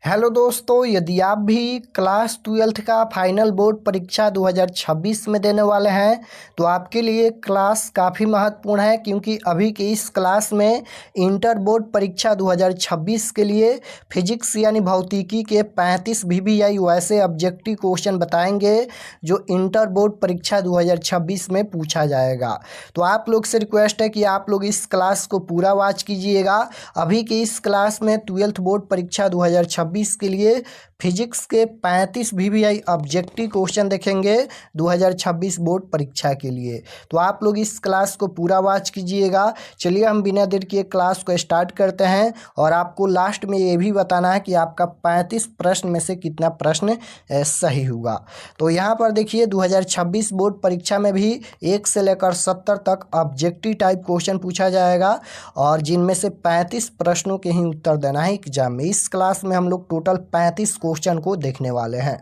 Hello दोस्तों, यदि आप भी क्लास 12th का फाइनल बोर्ड परीक्षा 2026 में देने वाले हैं तो आपके लिए क्लास काफ़ी महत्वपूर्ण है, क्योंकि अभी के इस क्लास में इंटर बोर्ड परीक्षा 2026 के लिए फिजिक्स यानी भौतिकी के 35 VBI वैसे ऑब्जेक्टिव क्वेश्चन बताएंगे जो इंटर बोर्ड परीक्षा 2026 में पूछा जाएगा। तो आप लोग से रिक्वेस्ट है कि आप लोग इस क्लास को पूरा वॉच कीजिएगा। अभी के इस क्लास में 12th बोर्ड परीक्षा 2026 के लिए फिजिक्स के 35 VBI ऑब्जेक्टिव क्वेश्चन देखेंगे 2026 बोर्ड परीक्षा के लिए। तो आप लोग इस क्लास को पूरा वॉच कीजिएगा। चलिए हम बिना देर किए क्लास को स्टार्ट करते हैं और आपको लास्ट में ये भी बताना है कि आपका 35 प्रश्न में से कितना प्रश्न सही हुआ। तो यहाँ पर देखिए 2026 बोर्ड परीक्षा में भी 1 से लेकर 70 तक ऑब्जेक्टिव टाइप क्वेश्चन पूछा जाएगा और जिनमें से 35 प्रश्नों के ही उत्तर देना है एग्जाम में। इस क्लास में हम लोग टोटल 35 क्वेश्चन को देखने वाले हैं।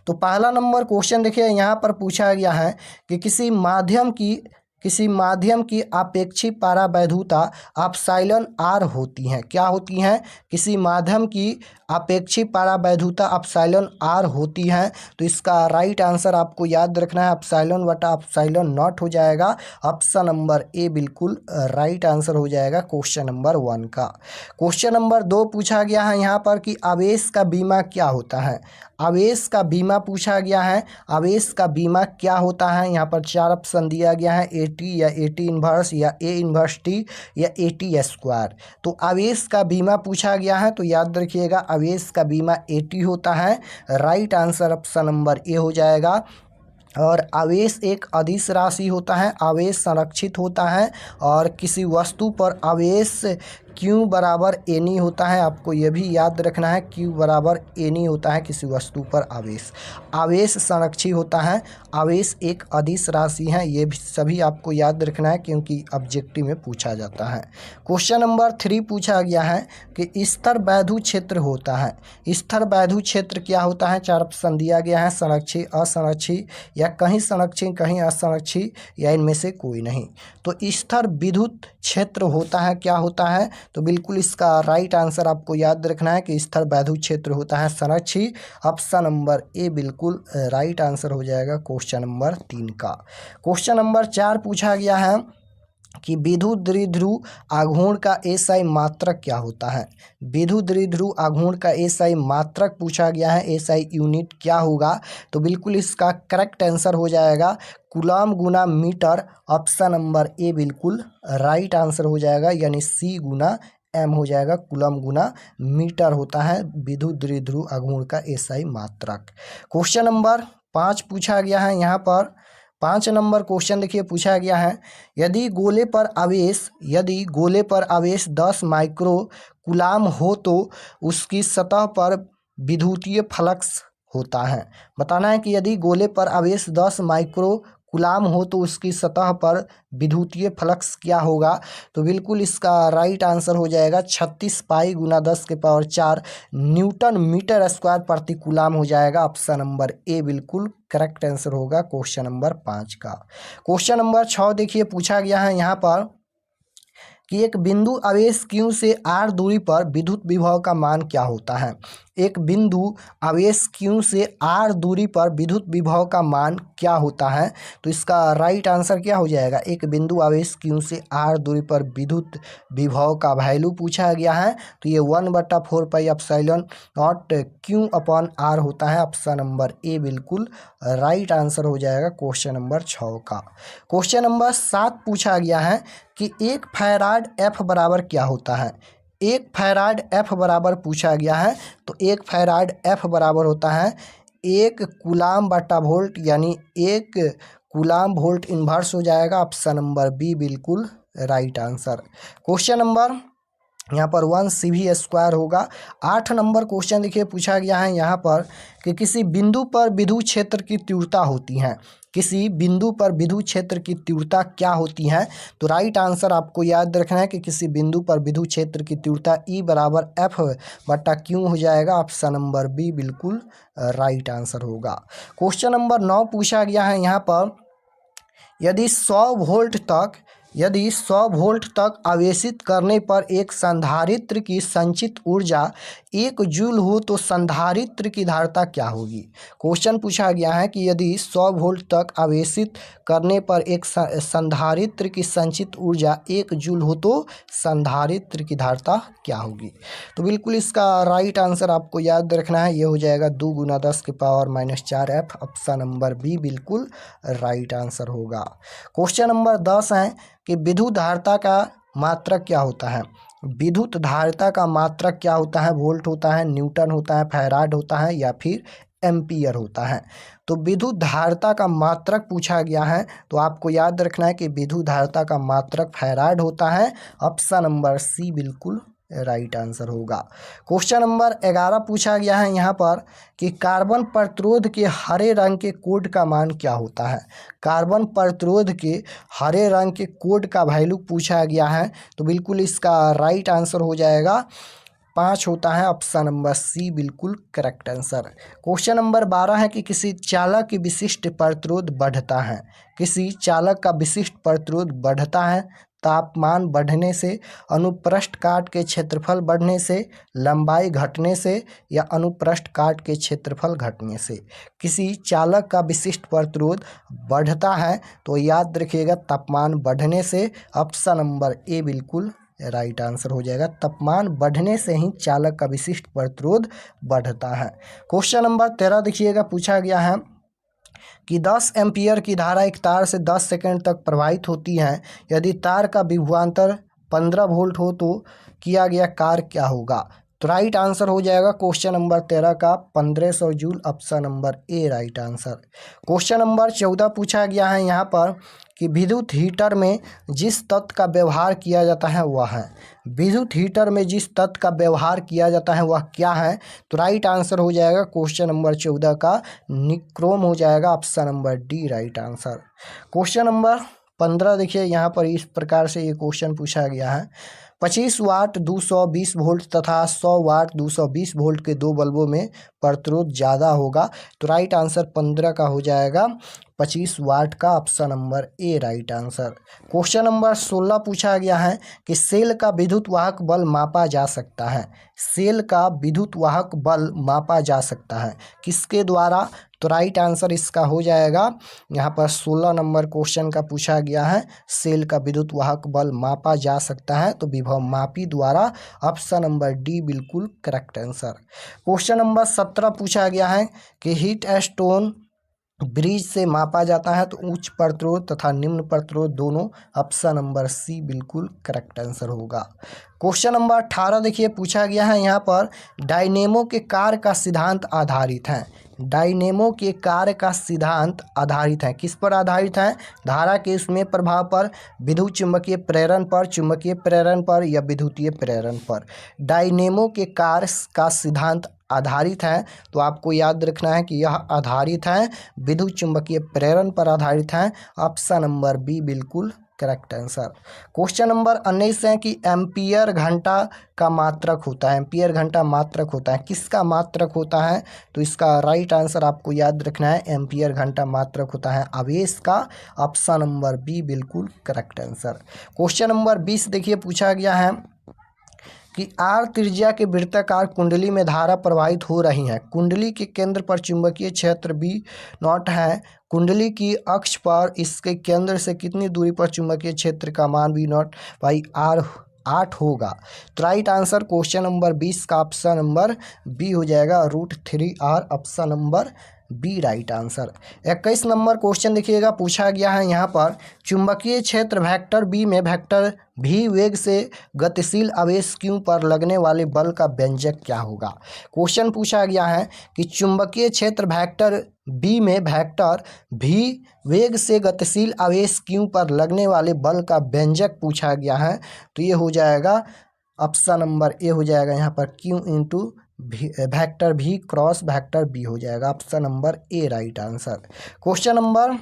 तो पहला नंबर क्वेश्चन देखिए, यहाँ पर पूछा गया है कि किसी माध्यम की अपेक्षित परावैधुता एप्सिलॉन आर होती हैं। क्या होती हैं? किसी माध्यम की अपेक्षित परावैधुता एप्सिलॉन आर होती है। तो इसका राइट आंसर आपको याद रखना है, एप्सिलॉन बटा एप्सिलॉन नॉट हो जाएगा। ऑप्शन नंबर ए बिल्कुल राइट आंसर हो जाएगा क्वेश्चन नंबर 1 का। क्वेश्चन नंबर 2 पूछा गया है यहाँ पर कि आवेश का बीमा क्या होता है। आवेश का बीमा पूछा गया है। आवेश का बीमा क्या होता है? यहाँ पर 4 ऑप्शन दिया गया है, AT या AT इन्वर्स या A इन्वर्स T या AT स्क्वायर। तो आवेश का बीमा पूछा गया है तो याद रखिएगा आवेश का बीमा AT होता है। राइट आंसर ऑप्शन नंबर ए हो जाएगा। और आवेश एक अदिश राशि होता है, आवेश संरक्षित होता है और किसी वस्तु पर आवेश Q बराबर N होता है। आपको यह भी याद रखना है, Q बराबर N होता है किसी वस्तु पर आवेश संरक्षित होता है। आवेश एक अदिश राशि है, ये भी सभी आपको याद रखना है क्योंकि ऑब्जेक्टिव में पूछा जाता है। क्वेश्चन नंबर 3 पूछा गया है कि स्तर वैधु क्षेत्र होता है। स्तर वैधु क्षेत्र क्या होता है? 4 ऑप्शन दिया गया है, संरक्षित, असंरक्षित या कहीं संरक्षित कहीं असंरक्षित या इनमें से कोई नहीं। तो स्तर विद्युत क्षेत्र होता है, क्या होता है? तो बिल्कुल इसका राइट आंसर आपको याद रखना है कि स्तर वैधु क्षेत्र होता है संरक्षित। ऑप्शन नंबर ए बिल्कुल राइट आंसर हो जाएगा क्वेश्चन नंबर 3 का। क्वेश्चन नंबर 4 पूछा गया है कि विद्युत द्विध्रुव आघूर्ण का एसआई मात्रक क्या होता है। विद्युत द्विध्रुव आघूर्ण का एसआई मात्रक पूछा गया है, एसआई यूनिट क्या होगा? तो बिल्कुल इसका करेक्ट आंसर हो जाएगा कूलम गुना मीटर। ऑप्शन नंबर ए बिल्कुल राइट आंसर हो जाएगा, यानी C गुना M हो जाएगा। कूलम गुना मीटर होता है विद्युत द्विध्रुव आघूर्ण का एसआई मात्रक। क्वेश्चन नंबर 5 पूछा गया है। यहाँ पर 5 नंबर क्वेश्चन देखिए पूछा गया है, यदि गोले पर आवेश 10 माइक्रो कूलाम हो तो उसकी सतह पर विद्युतीय फ्लक्स होता है। बताना है कि यदि गोले पर आवेश 10 माइक्रो कूलाम हो तो उसकी सतह पर विद्युतीय फ्लक्स क्या होगा? तो बिल्कुल इसका राइट आंसर हो जाएगा 36 पाई गुना 10 के पावर 4 न्यूटन मीटर स्क्वायर प्रति कूलाम हो जाएगा। ऑप्शन नंबर ए बिल्कुल करेक्ट आंसर होगा क्वेश्चन नंबर 5 का। क्वेश्चन नंबर 6 देखिए पूछा गया है यहाँ पर कि एक बिंदु आवेश Q से R दूरी पर विद्युत विभव का मान क्या होता है। एक बिंदु आवेश Q से R दूरी पर विद्युत विभव का मान क्या होता है? तो इसका राइट आंसर क्या हो जाएगा? एक बिंदु आवेश Q से R दूरी पर विद्युत विभव का वैल्यू पूछा गया है तो ये 1/4 pi epsilon not Q upon R होता है। ऑप्शन नंबर ए बिल्कुल राइट आंसर हो जाएगा क्वेश्चन नंबर 6 का। क्वेश्चन नंबर 7 पूछा गया है कि 1 फैराड F बराबर क्या होता है। 1 फैराड F बराबर पूछा गया है तो 1 फैराड F बराबर होता है 1 कूलाम बटा वोल्ट, यानी 1 कूलाम वोल्ट इन्वर्स हो जाएगा। ऑप्शन नंबर बी बिल्कुल राइट आंसर। क्वेश्चन नंबर यहाँ पर 1 CV स्क्वायर होगा। 8 नंबर क्वेश्चन देखिए पूछा गया है यहाँ पर कि किसी बिंदु पर विद्युत क्षेत्र की तीव्रता होती है। किसी बिंदु पर विद्युत क्षेत्र की तीव्रता क्या होती है? तो राइट आंसर आपको याद रखना है कि किसी बिंदु पर विद्युत क्षेत्र की तीव्रता E बराबर F बटा Q हो जाएगा। ऑप्शन नंबर बी बिल्कुल राइट आंसर होगा। क्वेश्चन नंबर 9 पूछा गया है यहाँ पर, यदि 100 वोल्ट तक यदि 100 वोल्ट तक आवेशित करने पर एक संधारित्र की संचित ऊर्जा 1 जूल हो तो संधारित्र की धारिता क्या होगी। क्वेश्चन पूछा गया है कि यदि 100 वोल्ट तक आवेशित करने पर एक संधारित्र की संचित ऊर्जा 1 जूल हो तो संधारित्र की धारिता क्या होगी। तो बिल्कुल इसका राइट आंसर आपको याद रखना है, ये हो जाएगा 2 × 10⁻⁴F। ऑप्शन नंबर बी बिल्कुल राइट आंसर होगा। क्वेश्चन नंबर 10 है कि विद्युत धारिता का मात्रक क्या होता है। विद्युत धारिता का मात्रक क्या होता है। वोल्ट होता है, न्यूटन होता है, फैराड होता है या फिर एम्पियर होता है। तो विद्युत धारिता का मात्रक पूछा गया है तो आपको याद रखना है कि विद्युत धारिता का मात्रक फैराड होता है। ऑप्शन नंबर सी बिल्कुल राइट आंसर होगा। क्वेश्चन नंबर 11 पूछा गया है यहाँ पर कि कार्बन प्रतिरोध के हरे रंग के कोड का मान क्या होता है। कार्बन प्रतिरोध के हरे रंग के कोड का वैल्यू पूछा गया है तो बिल्कुल इसका राइट आंसर हो जाएगा 5 होता है। ऑप्शन नंबर सी बिल्कुल करेक्ट आंसर। क्वेश्चन नंबर 12 है कि किसी चालक की विशिष्ट प्रतिरोध बढ़ता है। किसी चालक का विशिष्ट प्रतिरोध बढ़ता है तापमान बढ़ने से, अनुप्रस्थ काट के क्षेत्रफल बढ़ने से, लंबाई घटने से या अनुप्रस्थ काट के क्षेत्रफल घटने से। किसी चालक का विशिष्ट प्रतिरोध बढ़ता है तो याद रखिएगा तापमान बढ़ने से। ऑप्शन नंबर ए बिल्कुल राइट आंसर हो जाएगा। तापमान बढ़ने से ही चालक का विशिष्ट प्रतिरोध बढ़ता है। क्वेश्चन नंबर 13 देखिएगा, पूछा गया है कि 10 एम्पियर की धारा एक तार से 10 सेकंड तक प्रवाहित होती है। यदि तार का विभवांतर 15 वोल्ट हो तो किया गया कार्य क्या होगा। तो राइट आंसर हो जाएगा क्वेश्चन नंबर 13 का 1500 जूल। ऑप्शन नंबर ए राइट आंसर। क्वेश्चन नंबर 14 पूछा गया है यहाँ पर कि विद्युत हीटर में जिस तत्व का व्यवहार किया जाता है वह है। विद्युत हीटर में जिस तत्व का व्यवहार किया जाता है वह क्या है। तो राइट आंसर हो जाएगा क्वेश्चन नंबर 14 का निक्रोम हो जाएगा। Option number D right answer. Question number 15 देखिए, यहाँ पर इस प्रकार से ये क्वेश्चन पूछा गया है। 25 वाट 220 वोल्ट तथा 100 वाट 220 वोल्ट के दो बल्बों में प्रतिरोध ज़्यादा होगा। तो राइट आंसर 15 का हो जाएगा 25 वाट का। ऑप्शन नंबर ए राइट आंसर। क्वेश्चन नंबर 16 पूछा गया है कि सेल का विद्युत वाहक बल मापा जा सकता है। सेल का विद्युत वाहक बल मापा जा सकता है किसके द्वारा। तो राइट आंसर इसका हो जाएगा यहाँ पर 16 नंबर क्वेश्चन का पूछा गया है सेल का विद्युत वाहक बल मापा जा सकता है तो विभव मापी द्वारा। ऑप्शन नंबर डी बिल्कुल करेक्ट आंसर। क्वेश्चन नंबर 17 पूछा गया है कि हीट स्टोन ब्रिज से मापा जाता है तो उच्च प्रतिरोध तथा निम्न प्रतिरोध दोनों। ऑप्शन नंबर सी बिल्कुल करेक्ट आंसर होगा। क्वेश्चन नंबर 18 देखिए, पूछा गया है यहाँ पर डायनेमो के कार्य का सिद्धांत आधारित है। डायनेमो के कार्य का सिद्धांत आधारित है किस पर आधारित है। धारा के उसमें प्रभाव पर, विद्युत चुम्बकीय प्रेरण पर, चुम्बकीय प्रेरण पर या विद्युतीय प्रेरण पर। डायनेमो के कार्य का सिद्धांत आधारित है तो आपको याद रखना है कि यह आधारित है विद्युत चुम्बकीय प्रेरण पर आधारित है। ऑप्शन नंबर बी बिल्कुल करेक्ट आंसर। क्वेश्चन नंबर 19 है कि एम्पियर घंटा का मात्रक होता है। एम्पियर घंटा मात्रक होता है किसका मात्रक होता है। तो इसका राइट आंसर आपको याद रखना है एम्पियर घंटा मात्रक होता है आवेश का। ऑप्शन नंबर बी बिल्कुल करेक्ट आंसर। क्वेश्चन नंबर 20 देखिए, पूछा गया है कि आर त्रिज्या के वृत्ताकार कुंडली में धारा प्रवाहित हो रही है। कुंडली के केंद्र पर चुंबकीय क्षेत्र B0 है। कुंडली की अक्ष पर इसके केंद्र से कितनी दूरी पर चुंबकीय क्षेत्र का मान V0/R 8 होगा। तो राइट आंसर क्वेश्चन नंबर 20 का ऑप्शन नंबर बी हो जाएगा √3R। Option number B right answer. 21 number question देखिएगा, पूछा गया है यहाँ पर चुंबकीय क्षेत्र वेक्टर बी में वेक्टर भी वेग से गतिशील आवेश Q पर लगने वाले बल का व्यंजक क्या होगा। क्वेश्चन पूछा गया है कि चुंबकीय क्षेत्र वेक्टर बी में वेक्टर भी वेग से गतिशील आवेश Q पर लगने वाले बल का व्यंजक पूछा गया है। तो ये हो जाएगा ऑप्शन नंबर ए हो जाएगा यहाँ पर Q इंटू वेक्टर भी क्रॉस वेक्टर बी हो जाएगा। ऑप्शन नंबर ए राइट आंसर। क्वेश्चन नंबर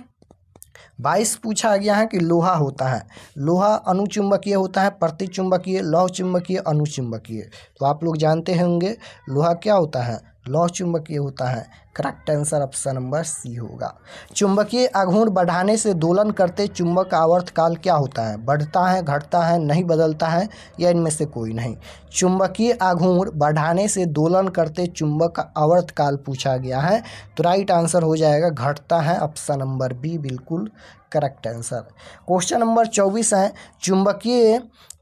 22 पूछा गया है कि लोहा होता है। लोहा अनुचुंबकीय होता है, प्रतिचुंबकीय, लौह चुंबकीय, अनुचुंबकीय। तो आप लोग जानते होंगे लोहा क्या होता है, लौह चुंबकीय होता है। Correct answer option number C होगा। चुंबकीय आघूर्ण बढ़ाने से दोलन करते चुंबक का आवर्तकाल क्या होता है? बढ़ता है, घटता है, नहीं बदलता है, या इनमें से कोई नहीं? चुंबकीय आघूर्ण बढ़ाने से दोलन करते चुंबक का आवर्तकाल पूछा गया है, तो राइट आंसर हो जाएगा घटता है। ऑप्शन नंबर बी बिल्कुल करेक्ट आंसर। क्वेश्चन नंबर 24 है,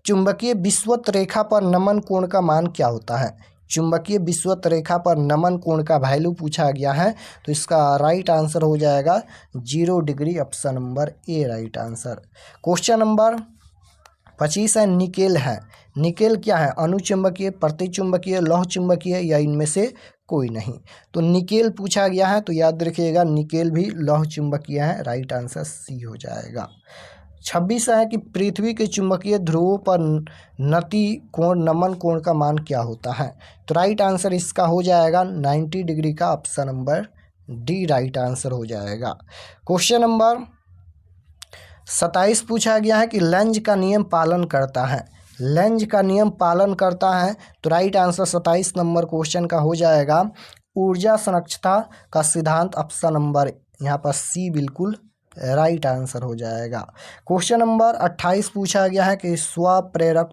चुंबकीय विषुवत रेखा पर नमन कोण का मान क्या होता है? चुंबकीय विषुवत रेखा पर नमन कोण का वैल्यू पूछा गया है, तो इसका राइट आंसर हो जाएगा 0 डिग्री। ऑप्शन नंबर ए राइट आंसर। क्वेश्चन नंबर 25 है, निकेल है। निकेल क्या है? अणुचुंबकीय, प्रतिचुंबकीय, लौह चुंबकीय, या इनमें से कोई नहीं? तो निकेल पूछा गया है, तो याद रखिएगा निकेल भी लौह चुंबकीय है। राइट आंसर सी हो जाएगा। 26 है कि पृथ्वी के चुंबकीय ध्रुवों पर नति कोण नमन कोण का मान क्या होता है? तो राइट आंसर इसका हो जाएगा 90 डिग्री का। Option number D right answer हो जाएगा। क्वेश्चन नंबर 27 पूछा गया है कि लेंज का नियम पालन करता है। लेंज का नियम पालन करता है, तो राइट आंसर 27 नंबर क्वेश्चन का हो जाएगा ऊर्जा संरक्षता का सिद्धांत। ऑप्शन नंबर यहाँ पर सी बिल्कुल राइट आंसर हो जाएगा। क्वेश्चन नंबर 28 पूछा गया है कि स्वप्रेरक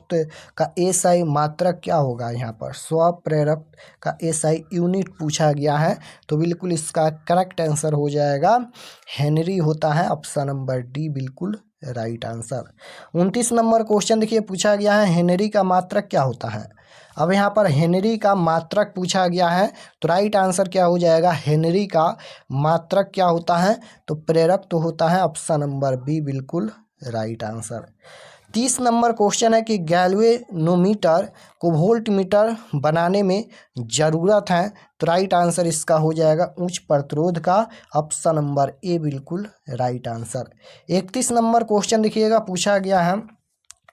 का एसआई मात्रक क्या होगा? यहाँ पर स्वप्रेरक का एसआई यूनिट पूछा गया है, तो बिल्कुल इसका करेक्ट आंसर हो जाएगा हेनरी होता है। ऑप्शन नंबर डी बिल्कुल राइट आंसर। 29 नंबर क्वेश्चन देखिए, पूछा गया है हेनरी का मात्रक क्या होता है? अब यहाँ पर हेनरी का मात्रक पूछा गया है, तो राइट आंसर क्या हो जाएगा? हेनरी का मात्रक क्या होता है? तो प्रेरक तो होता है। ऑप्शन नंबर बी बिल्कुल राइट आंसर। 30 नंबर क्वेश्चन है कि गैल्वेनोमीटर को वोल्टमीटर बनाने में ज़रूरत है, तो राइट आंसर इसका हो जाएगा उच्च प्रतिरोध का। ऑप्शन नंबर ए बिल्कुल राइट आंसर। 31 नंबर क्वेश्चन देखिएगा, पूछा गया है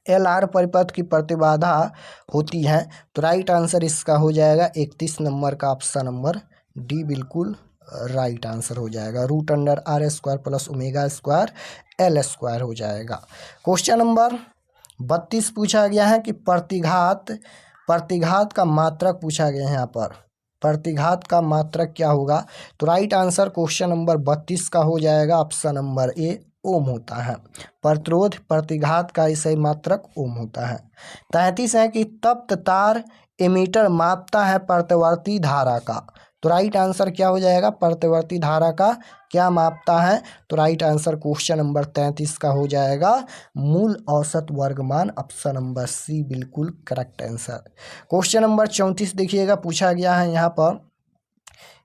LR परिपथ की प्रतिबाधा होती है, तो राइट आंसर इसका हो जाएगा 31 नंबर का। ऑप्शन नंबर डी बिल्कुल राइट आंसर हो जाएगा। √R² प्लस ω² L² हो जाएगा। क्वेश्चन नंबर 32 पूछा गया है कि प्रतिघात का मात्रक पूछा गया है। यहाँ पर प्रतिघात का मात्रक क्या होगा? तो राइट आंसर क्वेश्चन नंबर 32 का हो जाएगा ऑप्शन नंबर ए ओम होता है। प्रतिरोध प्रतिघात का सही मात्रक ओम होता है। 33 है कि तप्त तार एमीटर मापता है प्रतिवर्ती धारा का, तो राइट आंसर क्या हो जाएगा? प्रतिवर्ती धारा का क्या मापता है? तो राइट आंसर क्वेश्चन नंबर 33 का हो जाएगा मूल औसत वर्गमान। ऑप्शन नंबर सी बिल्कुल करेक्ट आंसर। क्वेश्चन नंबर 34 देखिएगा, पूछा गया है यहाँ पर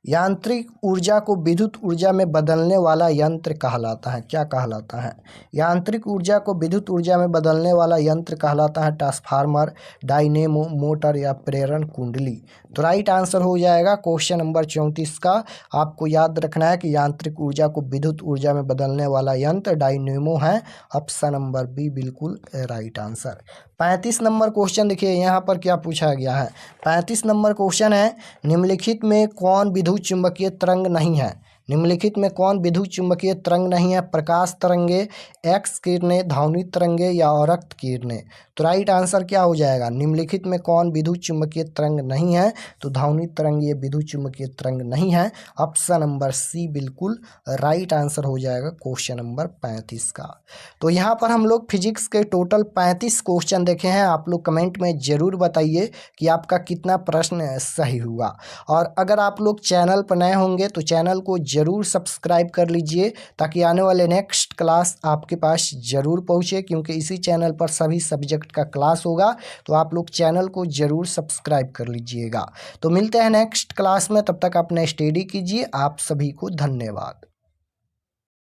यांत्रिक ऊर्जा को विद्युत ऊर्जा में बदलने वाला यंत्र कहलाता है। क्या कहलाता है? यांत्रिक ऊर्जा को विद्युत ऊर्जा में बदलने वाला यंत्र कहलाता है ट्रांसफार्मर, डायनेमो, मोटर या प्रेरण कुंडली। तो राइट आंसर हो जाएगा क्वेश्चन नंबर 34 का। आपको याद रखना है कि यांत्रिक ऊर्जा को विद्युत ऊर्जा में बदलने वाला यंत्र डायनेमो है। ऑप्शन नंबर बी बिल्कुल राइट आंसर। 35 नंबर क्वेश्चन देखिए, यहाँ पर क्या पूछा गया है। 35 नंबर क्वेश्चन है निम्नलिखित में कौन विद्युत चुंबकीय तरंग नहीं है? निम्नलिखित में कौन विद्युत चुंबकीय तरंग नहीं है? प्रकाश तरंगे, एक्स किरणें, ध्वनि तरंगे या रक्त किरणें। तो राइट आंसर क्या हो जाएगा? निम्नलिखित में कौन विद्युत चुंबकीय तरंग नहीं है? तो ध्वनि तरंग ये विद्युत चुंबकीय तरंग नहीं है। ऑप्शन नंबर सी बिल्कुल राइट आंसर हो जाएगा क्वेश्चन नंबर 35 का। तो यहाँ पर हम लोग फिजिक्स के टोटल 35 क्वेश्चन देखे हैं। आप लोग कमेंट में ज़रूर बताइए कि आपका कितना प्रश्न सही हुआ। और अगर आप लोग चैनल पर नए होंगे तो चैनल को ज़रूर सब्सक्राइब कर लीजिए, ताकि आने वाले नेक्स्ट क्लास आपके पास ज़रूर पहुँचे, क्योंकि इसी चैनल पर सभी सब्जेक्ट का क्लास होगा। तो आप लोग चैनल को ज़रूर सब्सक्राइब कर लीजिएगा। तो मिलते हैं नेक्स्ट क्लास में, तब तक अपना स्टडी कीजिए। आप सभी को धन्यवाद।